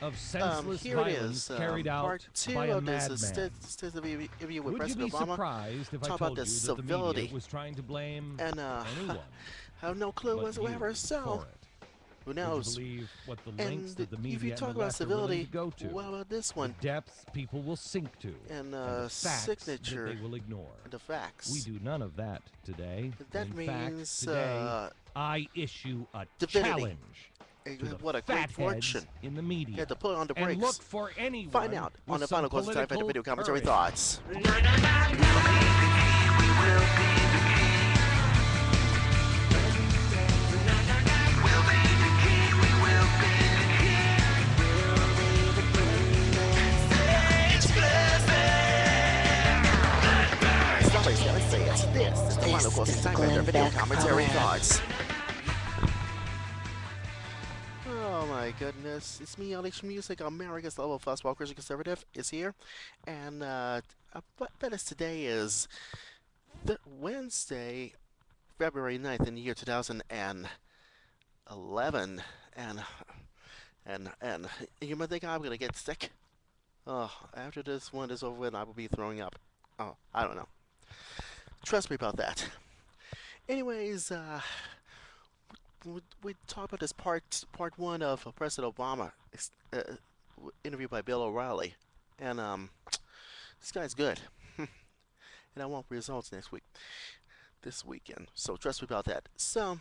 of senseless Here it violence is, carried part out two by a of this madman. state of interview with Would you be President Obama. surprised if I Talk about told this you that the media civility, was trying to blame and anyone I have no clue but you whatsoever. So for it? who Would you knows? believe what the lengths And that the if you media and the talk about left are willing to civility, go to, what about this the one? depths people will sink to, And and the facts that they signature, will ignore? the We facts. do none of that today. And That in fact, means today, I issue a divinity. challenge to the What a great fatheads fortune. in the You media had to put on the and brakes. look for Find anyone out on with the some final course of Time Factor political video commentary courage. thoughts. Somebody's gotta say it. This is the final course of Time Factor video commentary thoughts. Oh my goodness, it's me, Alex Music, America's level fastball Christian conservative, is here. And bet us today is the Wednesday, February 9th in the year 2011. And you might think I'm gonna get sick. Oh, after this one is over with, I will be throwing up. Oh, I don't know. Trust me about that. Anyways, we talked about this part one of President Obama interview by Bill O'Reilly, and this guy's good, and I want results this weekend. So trust me about that. So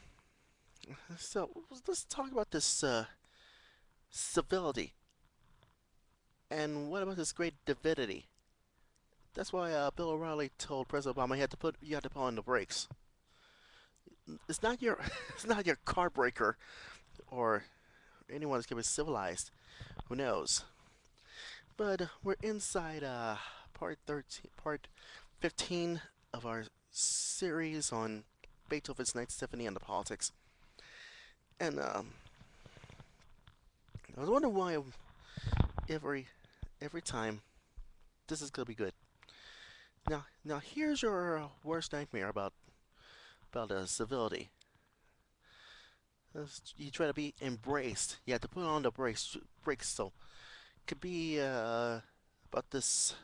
let's talk about this civility, and what about this great divinity? That's why Bill O'Reilly told President Obama you had to put on the brakes. It's not your it's not your car breaker or anyone that's gonna be civilized. Who knows? But we're inside part 15 of our series on Beethoven's Ninth Symphony and the politics. And I was wondering why every time this is gonna be good. Now here's your worst nightmare about civility. You try to be embraced. You have to put on the brakes. So it could be about this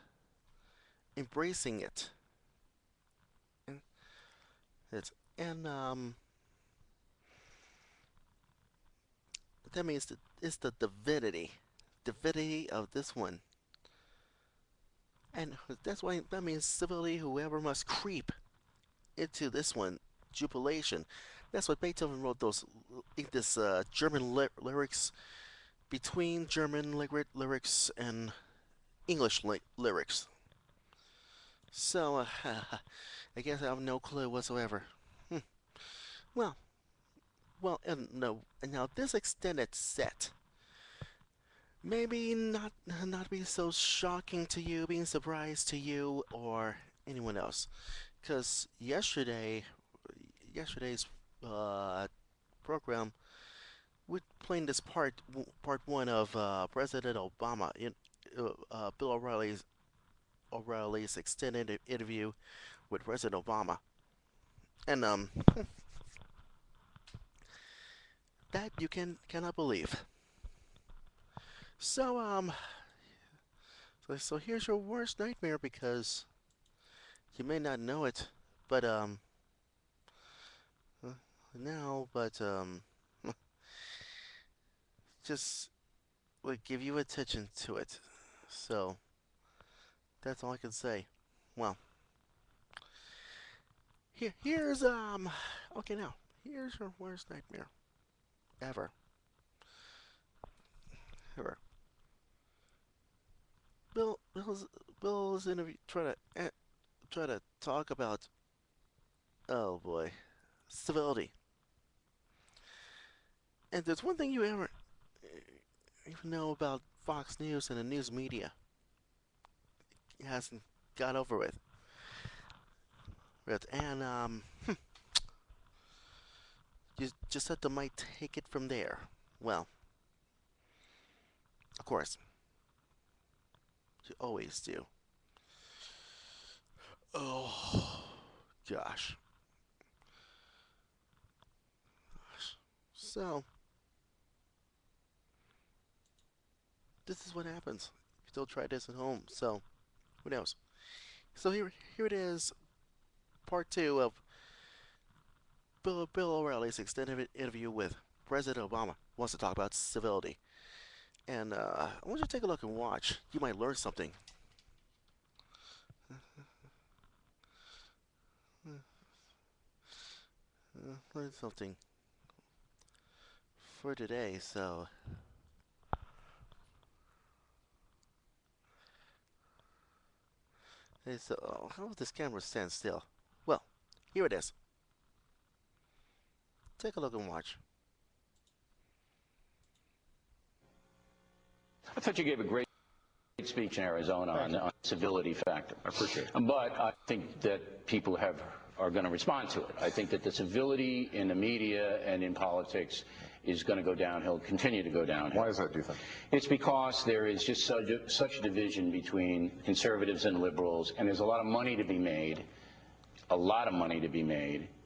embracing it. And and that means that it's the divinity of this one. And that's why that means civility. Whoever must creep into this one, jubilation. That's what Beethoven wrote this German lyrics between German lyrics and English lyrics. So I guess I have no clue whatsoever. Hmm. Well, and no. And now this extended set maybe not be so shocking to you, being surprised to you or anyone else, because yesterday's program, we're playing this part one of President Obama in Bill O'Reilly's extended interview with President Obama, and that you cannot believe. So so here's your worst nightmare, because you may not know it, but now, but just like give you attention to it. So that's all I can say. Well, here's okay, now here's your worst nightmare ever. Ever. Bill's interview try to talk about, oh boy, civility. And there's one thing you ever even know about Fox News and the news media. It hasn't got over with. And you just have to might take it from there. Well, of course, you always do. Oh, gosh. So, this is what happens if you don't try this at home. So who knows? So here it is, part two of Bill O'Reilly's extended interview with President Obama. He wants to talk about civility, and I want you to take a look and watch. You might learn something. Learn something for today. So. So, how does this camera stand still? Well, here it is. Take a look and watch. I thought you gave a great speech in Arizona on the civility factor. I appreciate it. But I think that people are going to respond to it. I think that the civility in the media and in politics is going to go downhill, continue to go downhill. Why is that, do you think? It's because there is just such division between conservatives and liberals, and there's a lot of money to be made,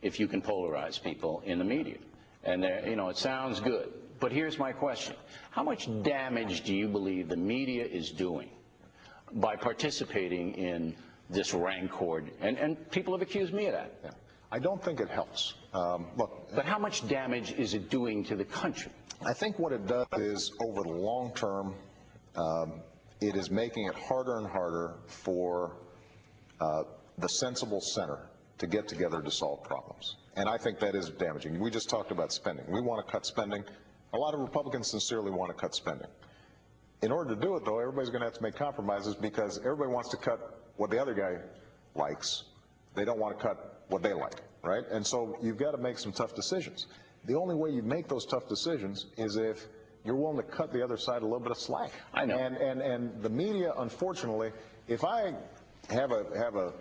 if you can polarize people in the media. And it sounds good. But here's my question. How much damage do you believe the media is doing by participating in this rancor? And people have accused me of that. Yeah. I don't think it helps. Look, but how much damage is it doing to the country? I think what it does is, over the long term, it is making it harder and harder for the sensible center to get together to solve problems. And I think that is damaging. We just talked about spending. We want to cut spending. A lot of Republicans sincerely want to cut spending. In order to do it, though, everybody's going to have to make compromises, because everybody wants to cut what the other guy likes. They don't want to cut what they like, right? And so you've got to make some tough decisions. The only way you make those tough decisions is if you're willing to cut the other side a little bit of slack. I know. And the media, unfortunately, if I have a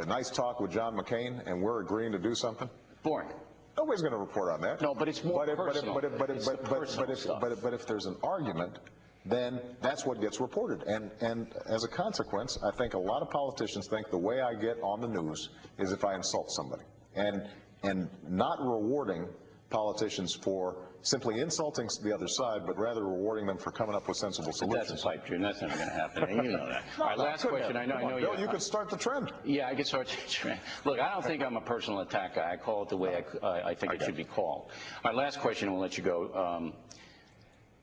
nice talk with John McCain and we're agreeing to do something, boring. Nobody's going to report on that. No, but it's more personal. But if there's an argument, then that's what gets reported. And as a consequence, I think a lot of politicians think the way I get on the news is if I insult somebody. And not rewarding politicians for simply insulting the other side, but rather rewarding them for coming up with sensible solutions. That's a pipe dream. That's never going to happen. And you know that. All right, last question. I know Bill, you could start the trend. Yeah, I could start the trend. Look, I don't think I'm a personal attack guy. I call it the way I think it should be called. All right, last question, and we'll let you go.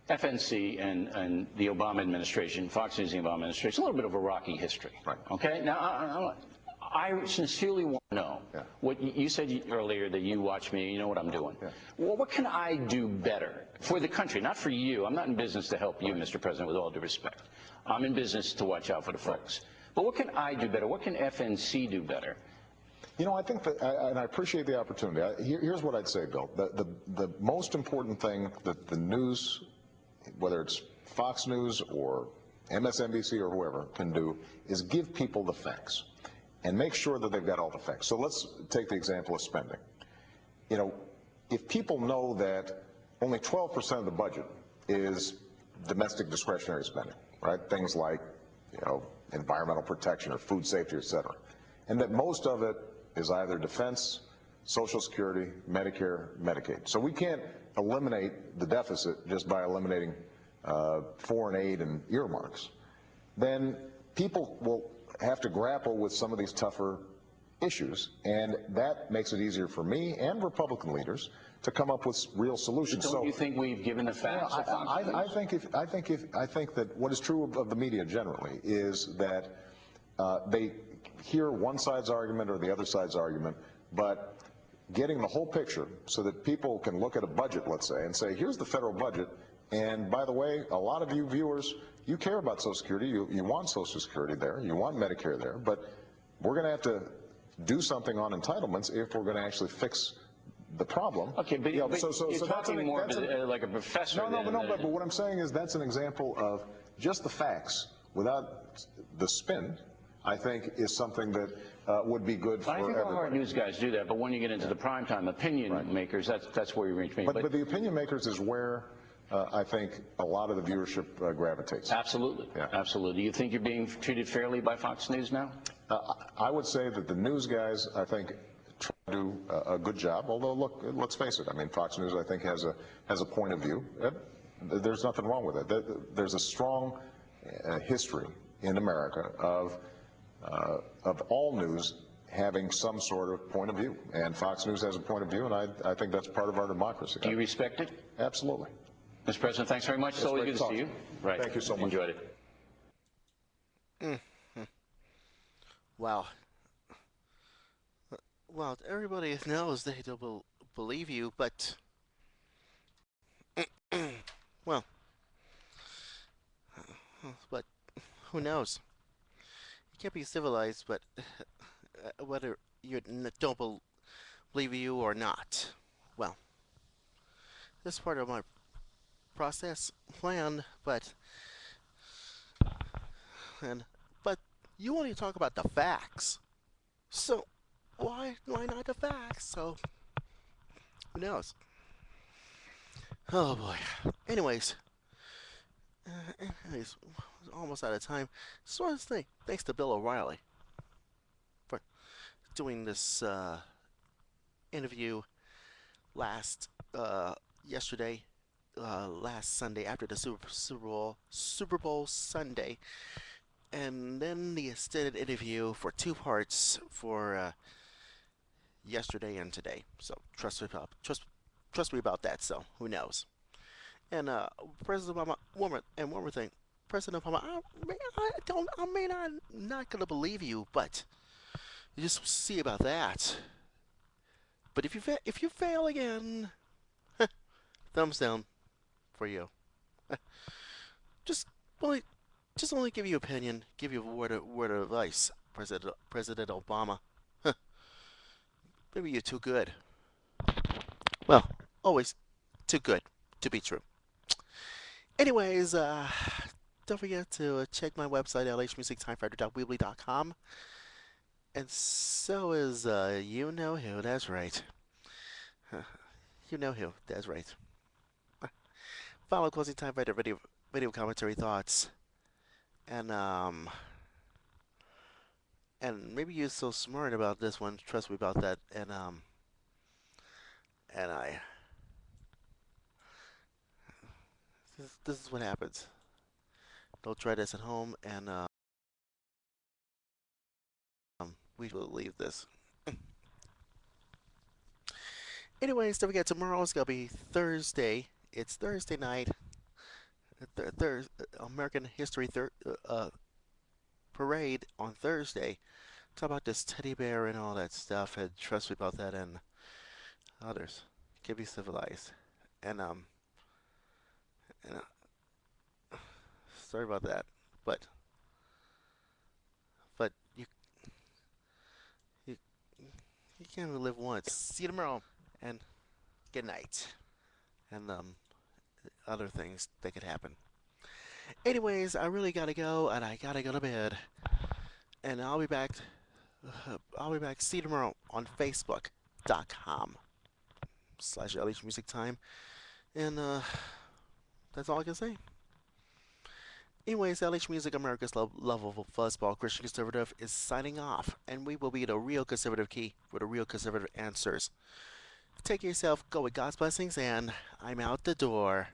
FNC and the Obama administration, Fox News and the Obama administration, a little bit of a rocky history. Right. Okay? Now, I sincerely want to know what you said earlier, that you watch me, you know what I'm doing. Yeah. Well, what can I do better for the country, not for you? I'm not in business to help you, Mr. President, with all due respect. I'm in business to watch out for the folks. But what can I do better? What can FNC do better? You know, I think that, and I appreciate the opportunity. Here's what I'd say, Bill. The most important thing that the news, whether it's Fox News or MSNBC or whoever, can do is give people the facts and make sure that they've got all the facts. So let's take the example of spending. You know, if people know that only 12% of the budget is domestic discretionary spending, right? Things like, environmental protection or food safety, et cetera, and that most of it is either defense, Social Security, Medicare, Medicaid. So we can't eliminate the deficit just by eliminating foreign aid and earmarks. Then people will have to grapple with some of these tougher issues, and that makes it easier for me and Republican leaders to come up with real solutions. But don't you think we've given the facts? I think that what is true of the media generally is that they hear one side's argument or the other side's argument, but getting the whole picture so that people can look at a budget, let's say, and say, here's the federal budget, and by the way, a lot of you viewers, you care about Social Security, you want Social Security there, you want Medicare there, but we're going to have to do something on entitlements if we're going to actually fix the problem. Okay, but, you're talking more like a professor. But what I'm saying is that's an example of just the facts without the spin, I think, is something that would be good for everybody. I think all our news guys do that, but when you get into the primetime opinion makers, that's where you reach me. But the opinion makers is where I think a lot of the viewership gravitates. Absolutely. Yeah. Absolutely. Do you think you're being treated fairly by Fox News now? I would say that the news guys, I think, try to do a good job. Although, look, let's face it. I mean, Fox News, I think, has a point of view. There's nothing wrong with it. There's a strong history in America of all news having some sort of point of view, and Fox News has a point of view, and I think that's part of our democracy. Do you respect it? Absolutely. Mr. President, thanks very much. It's always good to see you. Right. Thank you so much. Enjoyed it. Wow. Well, everybody knows they don't believe you, but well, but who knows? You can't be civilized, but whether you don't believe you or not. Well, this is part of my process plan, but you only talk about the facts. So why not the facts? So who knows? Oh boy. Anyways, almost out of time. Just want to say thanks to Bill O'Reilly for doing this interview last Sunday after the Super Bowl Sunday, and then the extended interview for 2 parts for yesterday and today. So trust me about that. So who knows? And President Obama, one more thing, President Obama, I may not gonna believe you, but you just see about that. But if you fail again, thumbs down for you. Just only give you opinion, give you a word of advice, President Obama. Maybe you're too good. Well, always too good to be true. Anyways, don't forget to check my website, lhmusictimefactor.weebly.com. And so is, you know who, that's right. You know who, that's right. Follow Closing Time Factor video commentary thoughts. And maybe you're so smart about this one, trust me about that. And this is what happens. Don't try this at home, and we will leave this. Anyways, don't forget, tomorrow is gonna be Thursday. It's Thursday night. American History Parade on Thursday. Talk about this teddy bear and all that stuff, and trust me about that, and others. Can be civilized. And sorry about that, but you can't only live once. See you tomorrow, and good night, and other things that could happen. Anyways, I really gotta go, and I gotta go to bed, and I'll be back. See you tomorrow on Facebook.com/LHMusicTime, and that's all I can say. Anyways, LH Music, America's lovable fuzzball Christian conservative, is signing off, and we will be the real conservative key for the real conservative answers. Take care of yourself, go with God's blessings, and I'm out the door.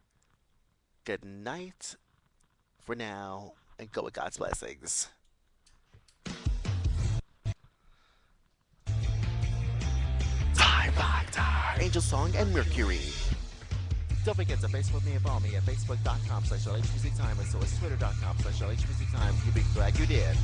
Good night for now, and go with God's blessings. TimeFactor, Angel Song, and Mercury. Don't forget to Facebook me and follow me at Facebook.com/LHMusicTime, and so is Twitter.com/LHMusicTime. You'll be glad you did.